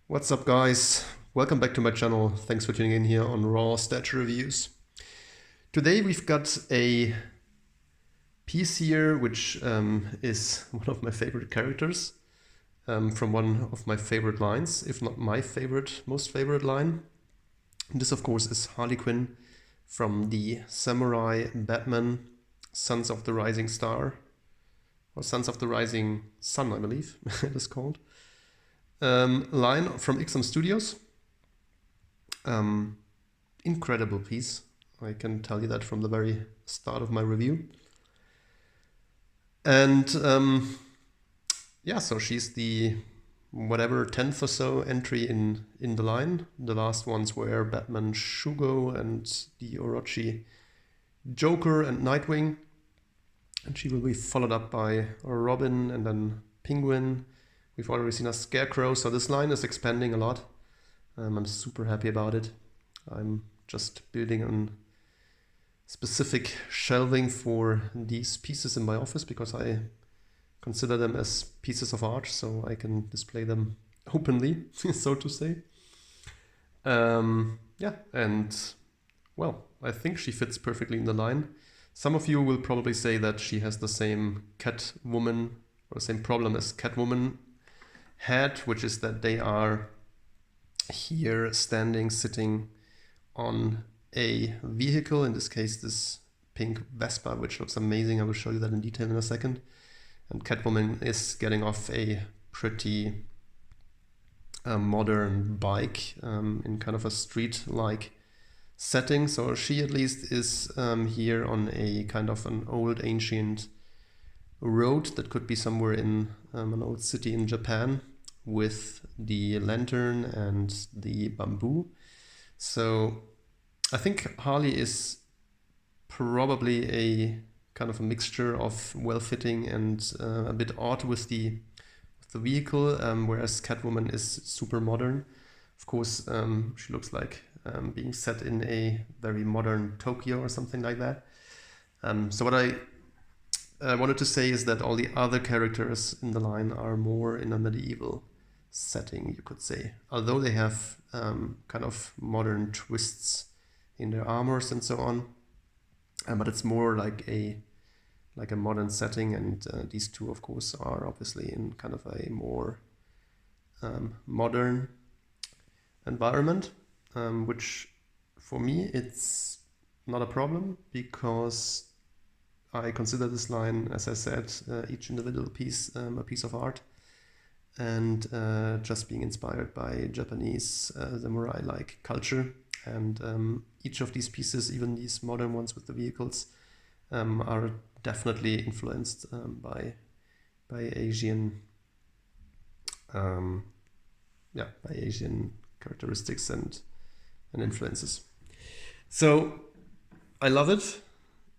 What's up, guys? Welcome back to my channel. Thanks for tuning in here on Raw Statue Reviews. Today we've got a piece here which is one of my favorite characters from one of my favorite lines, if not my favorite, most favorite line. And this, of course, is Harley Quinn from the Samurai Batman Sons of the Rising Star, or Sons of the Rising Sun, I believe it is called. Line from Ixom Studios. Incredible piece. I can tell you that from the very start of my review. And yeah, so she's the whatever 10th or so entry in the line. The last ones were Batman Shugo and the Orochi Joker and Nightwing. And she will be followed up by Robin and then Penguin. We've already seen a Scarecrow, so this line is expanding a lot. I'm super happy about it. I'm just building on specific shelving for these pieces in my office because I consider them as pieces of art, so I can display them openly, so to say. Yeah, and well, I think she fits perfectly in the line. Some of you will probably say that she has the same Catwoman or the same problem as Catwoman had, which is that they are here standing, sitting on a vehicle, in this case this pink Vespa, which looks amazing. I will show you that in detail in a second. And Catwoman is getting off a pretty modern bike in kind of a street-like setting. So she at least is here on a kind of an old ancient road that could be somewhere in an old city in Japan, with the lantern and the bamboo. So I think Harley is probably a kind of a mixture of well-fitting and a bit odd with the vehicle, whereas Catwoman is super modern. Of course, she looks like being set in a very modern Tokyo or something like that. So what I wanted to say is that all the other characters in the line are more in a medieval setting, you could say, although they have kind of modern twists in their armors and so on, but it's more like a modern setting, and these two of course are obviously in kind of a more modern environment, which for me it's not a problem because I consider this line, as I said, each individual piece a piece of art, and just being inspired by Japanese samurai-like culture. And each of these pieces, even these modern ones with the vehicles, are definitely influenced by Asian, by Asian characteristics and influences. So I love it.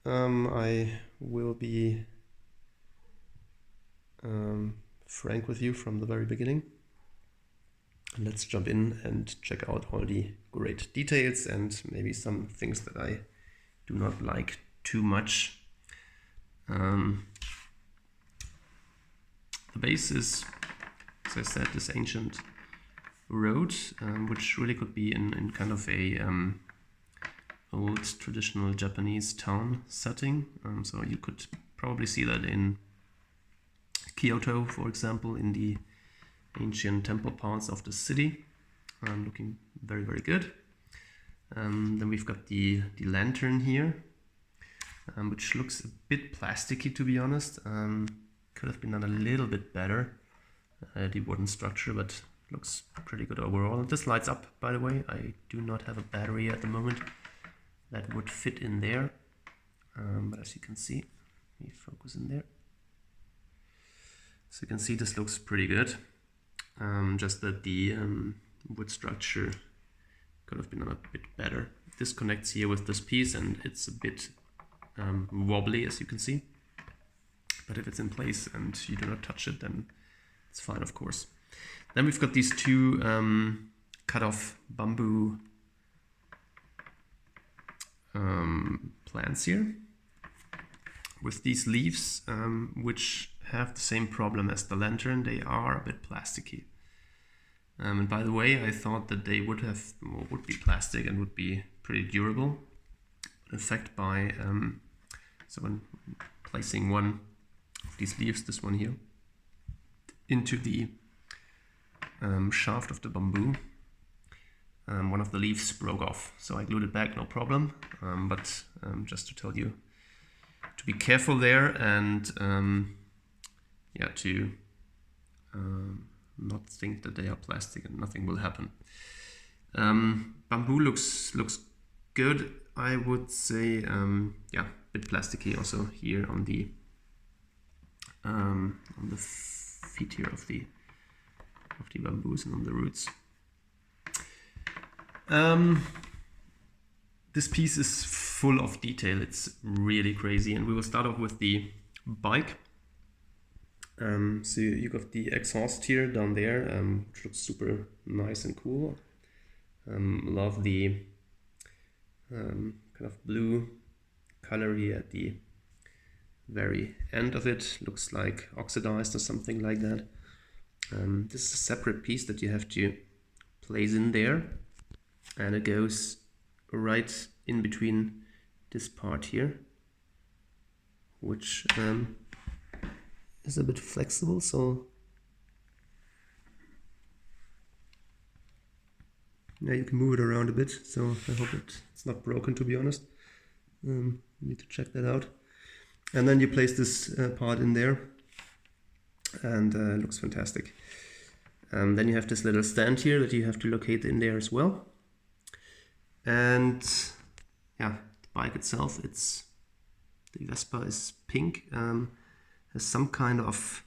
I will be frank with you from the very beginning. Let's jump in and check out all the great details and maybe some things that I do not like too much. The base is, as I said, this ancient road, which really could be in kind of a old traditional Japanese town setting. So you could probably see that in Kyoto, for example, in the ancient temple parts of the city. Looking very, very good. Then we've got the lantern here, which looks a bit plasticky, to be honest. Could have been done a little bit better, the wooden structure, but looks pretty good overall. This lights up, by the way. I do not have a battery at the moment that would fit in there, but as you can see, let me focus in there. So you can see this looks pretty good. Just that the wood structure could have been done a bit better. This connects here with this piece and it's a bit wobbly, as you can see. But if it's in place and you do not touch it, then it's fine, of course. Then we've got these two cut-off bamboo plants here with these leaves, which have the same problem as the lantern. They are a bit plasticky. And by the way, I thought that they would be plastic and would be pretty durable. In fact, so when placing one of these leaves, this one here, into the shaft of the bamboo, one of the leaves broke off. So I glued it back, no problem. But just to tell you to be careful there, and yeah, to not think that they are plastic and nothing will happen. Bamboo looks good. I would say, yeah, a bit plasticky also here on the feet here of the bamboos and on the roots. This piece is full of detail. It's really crazy, and we will start off with the bike. So you got the exhaust here down there, which looks super nice and cool. Love the kind of blue color here at the very end of it. Looks like oxidized or something like that. This is a separate piece that you have to place in there, and it goes right in between this part here, which is a bit flexible, so yeah, you can move it around a bit. So I hope it's not broken, to be honest. You need to check that out. And then you place this part in there, and it looks fantastic. Then you have this little stand here that you have to locate in there as well. And yeah, the bike itself, the Vespa is pink, has some kind of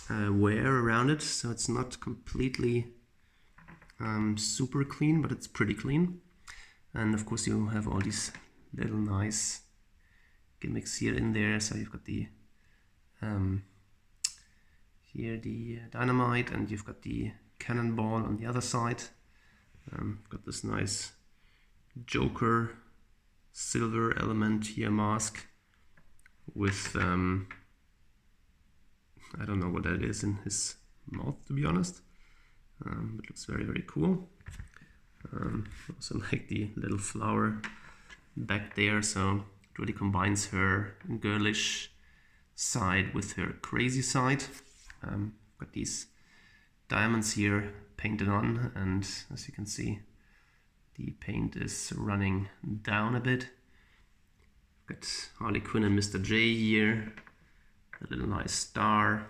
wear around it, so it's not completely super clean, but it's pretty clean. And of course you have all these little nice gimmicks here in there. So you've got the here the dynamite, and you've got the cannonball on the other side. Got this nice Joker silver element here mask with I don't know what that is in his mouth, to be honest. It looks very, very cool. Also like the little flower back there, so it really combines her girlish side with her crazy side. Got these diamonds here painted on, and as you can see, the paint is running down a bit. Got Harley Quinn and Mr. J here, a little nice star.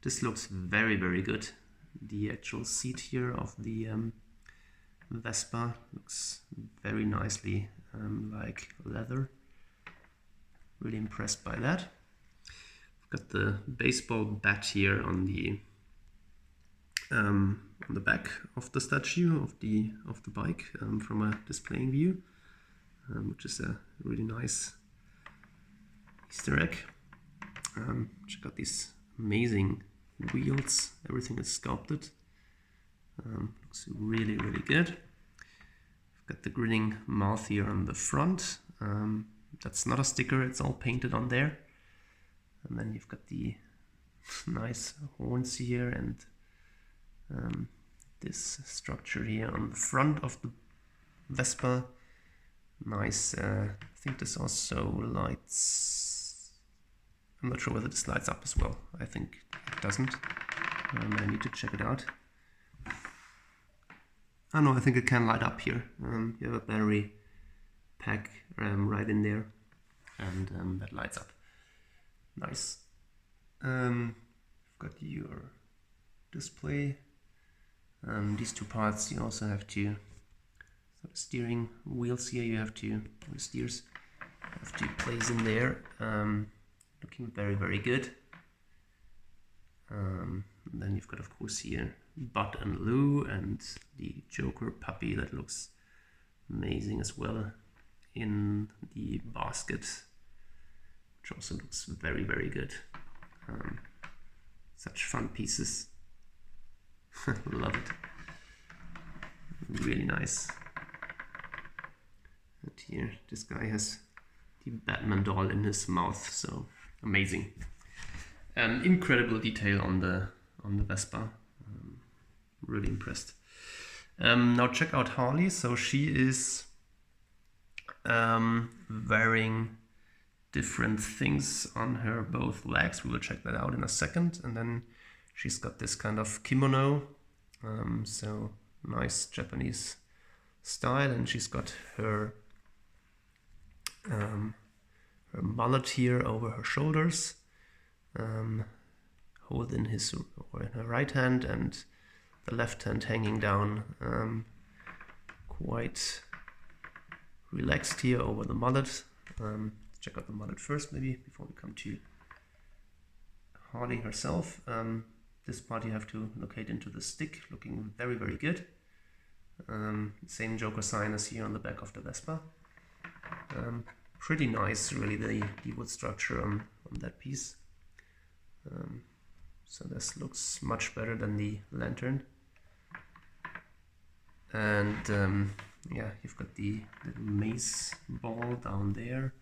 This looks very, very good. The actual seat here of the Vespa looks very nicely like leather. Really impressed by that. Got the baseball bat here on the back of the statue of the bike from a displaying view, which is a really nice Easter egg. Check out these amazing wheels. Everything is sculpted. Looks really, really good. I've got the grinning mouth here on the front. That's not a sticker, it's all painted on there. And then you've got the nice horns here, and this structure here on the front of the Vespa. Nice. I think this also lights. I'm not sure whether this lights up as well. I think it doesn't. I need to check it out. Oh no, I think it can light up here. You have a battery pack right in there, and that lights up. Nice. You've got your display. These two parts you also have to, so the steering wheels here you have to, the steers have to place in there. Looking very, very good. Then you've got, of course, here Bud and Lou and the Joker puppy that looks amazing as well in the basket, which also looks very, very good. Such fun pieces. Love it. Really nice. And here, this guy has the Batman doll in his mouth, so amazing. Incredible detail on the Vespa. really impressed. Now check out Harley. So she is wearing different things on her both legs. We will check that out in a second. And then she's got this kind of kimono, so nice Japanese style, and she's got her her mullet here over her shoulders, hold in his or in her right hand, and the left hand hanging down, quite relaxed here over the mullet. Check out the mullet first, maybe, before we come to Harley herself. This part you have to locate into the stick, looking very, very good. Same Joker sign as here on the back of the Vespa. Pretty nice, really, the wood structure on that piece. So this looks much better than the lantern. And yeah, you've got the little mace ball down there,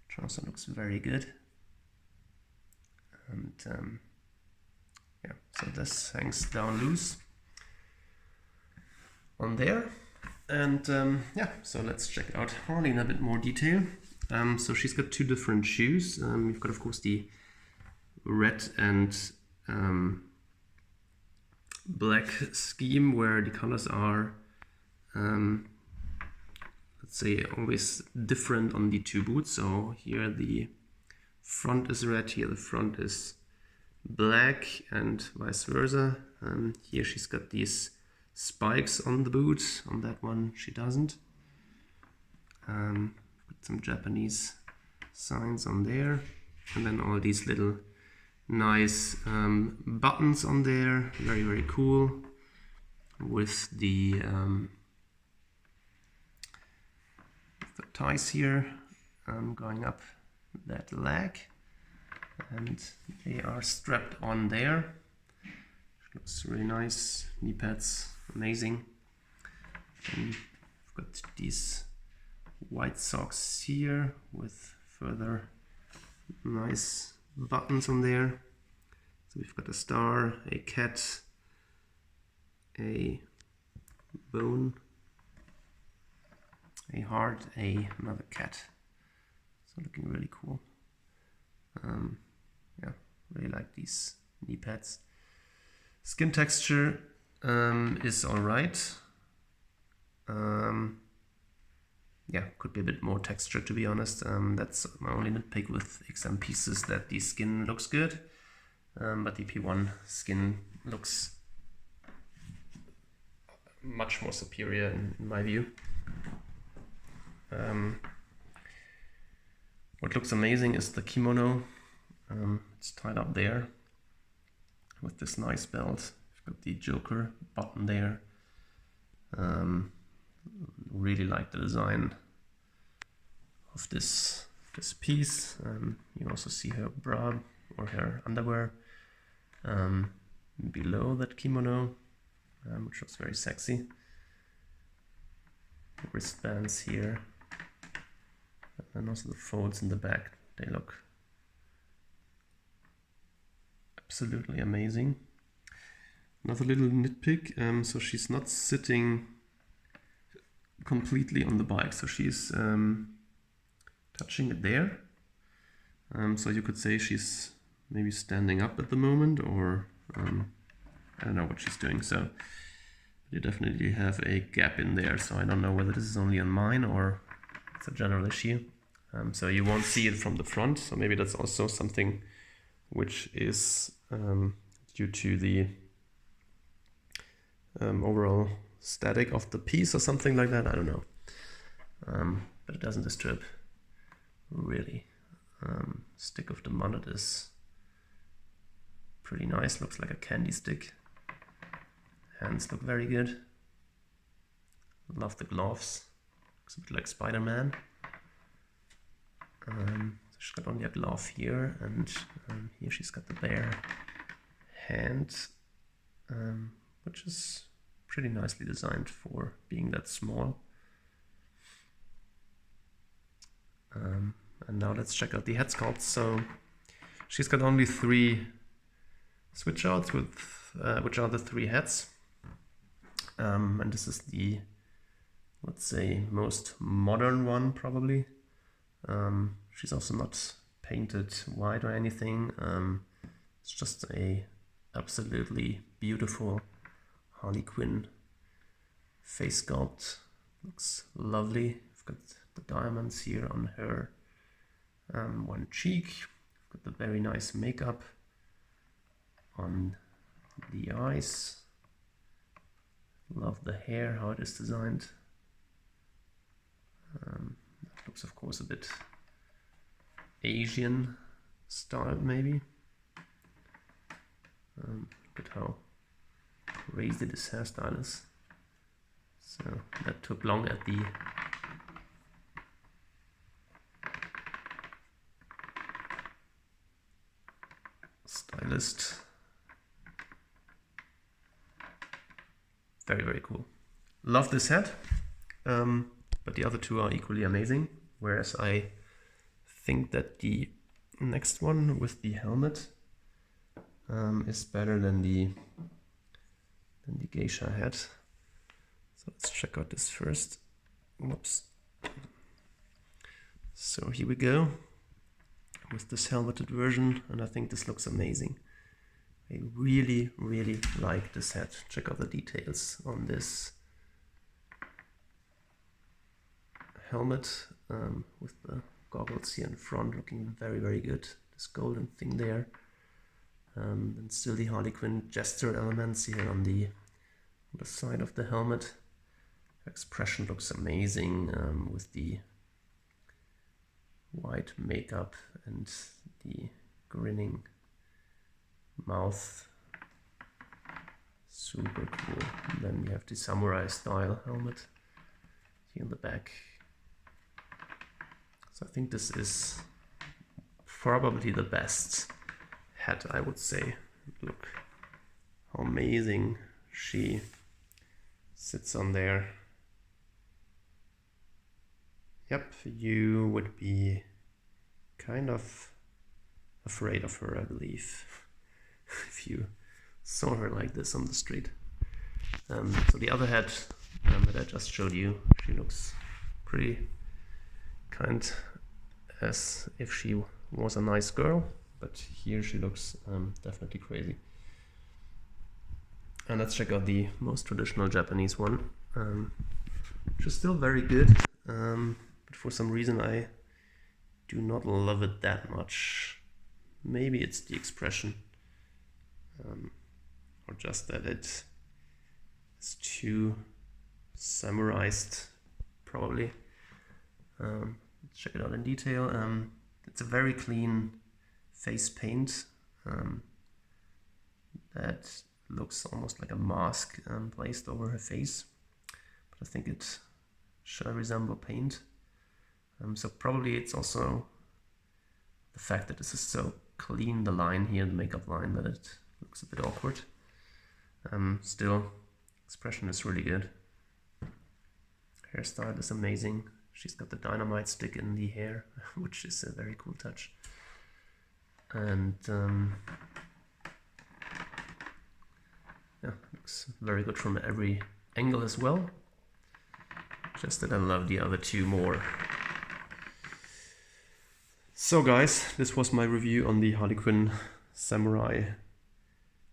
which also looks very good. And yeah, so this hangs down loose on there. And yeah, so let's check out Harley in a bit more detail. So she's got two different shoes. You've got, of course, the red and black scheme, where the colors are, let's say, always different on the two boots. So here the front is red, here the front is black, and vice versa. Here she's got these spikes on the boot, on that one she doesn't. Put some Japanese signs on there, and then all these little nice buttons on there, very, very cool, with the ties here going up that leg, and they are strapped on there. Looks really nice. Knee pads, amazing. And we've got these white socks here with further nice buttons on there. So we've got a star, a cat, a bone, a heart, another cat. So looking really cool. Yeah, really like these knee pads. Skin texture is alright. Yeah, could be a bit more texture, to be honest. That's my only nitpick with XM pieces, that the skin looks good, but the P1 skin looks much more superior in my view. What looks amazing is the kimono. It's tied up there with this nice belt. You've got the Joker button there. Really like the design of this piece. You also see her bra or her underwear below that kimono, which looks very sexy. The wristbands here, and also the folds in the back, they look absolutely amazing. Another little nitpick, so she's not sitting completely on the bike, so she's touching it there. So you could say she's maybe standing up at the moment, or I don't know what she's doing. So you definitely have a gap in there, so I don't know whether this is only on mine or it's a general issue. So you won't see it from the front, so maybe that's also something which is due to the overall static of the piece or something like that, I don't know. But it doesn't disturb, really. Stick of the mullet is pretty nice, looks like a candy stick. Hands look very good. Love the gloves, looks a bit like Spider-Man. So she's got only a glove here, and here she's got the bare hand, which is pretty nicely designed for being that small. And now let's check out the head sculpt. So she's got only 3 switch outs, with which are the 3 heads. And this is the, let's say, most modern one probably. She's also not painted white or anything. It's just a absolutely beautiful Harley Quinn face sculpt. Looks lovely. I've got the diamonds here on her one cheek. I've got the very nice makeup on the eyes. Love the hair, how it is designed. That looks, of course, a bit Asian styled, maybe. Look at how crazy this hairstyle is. So that took long at the stylist. Very, very cool. Love this hat, but the other two are equally amazing. Whereas I think that the next one with the helmet is better than the geisha hat. So let's check out this first. Whoops. So here we go with this helmeted version, and I think this looks amazing. I really, really like this hat. Check out the details on this helmet with the goggles here in front, looking very, very good. This golden thing there. And still the Harley Quinn gesture elements here on the side of the helmet. Her expression looks amazing with the white makeup and the grinning mouth. Super cool. And then we have the samurai style helmet here in the back. So I think this is probably the best hat, I would say. Look how amazing she sits on there. Yep, you would be kind of afraid of her, I believe, if you saw her like this on the street. So the other hat that I just showed you, she looks pretty kind as if she was a nice girl, but here she looks definitely crazy. And let's check out the most traditional Japanese one, which is still very good, but for some reason I do not love it that much. Maybe it's the expression, or just that it is too samurai-ized, probably. Let's check it out in detail. It's a very clean face paint that looks almost like a mask placed over her face, but I think it should resemble paint. So probably it's also the fact that this is so clean, the line here, the makeup line, that it looks a bit awkward. Still, expression is really good. Hairstyle is amazing. She's got the dynamite stick in the hair, which is a very cool touch. And yeah, looks very good from every angle as well. Just that I love the other two more. So guys, this was my review on the Harley Quinn Samurai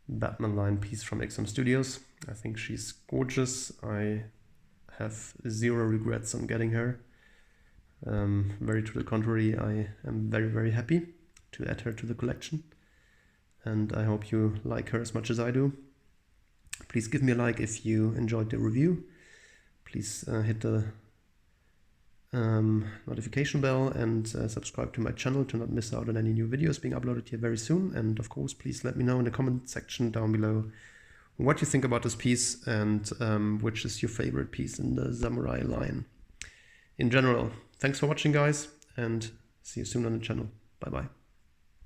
Batman line piece from XM Studios. I think she's gorgeous. I have zero regrets on getting her. Very to the contrary, I am very, very happy to add her to the collection. And I hope you like her as much as I do. Please give me a like if you enjoyed the review. Please hit the notification bell and subscribe to my channel to not miss out on any new videos being uploaded here very soon. And of course, please let me know in the comment section down below what you think about this piece and which is your favorite piece in the Samurai line in general. Thanks for watching, guys, and see you soon on the channel. Bye bye.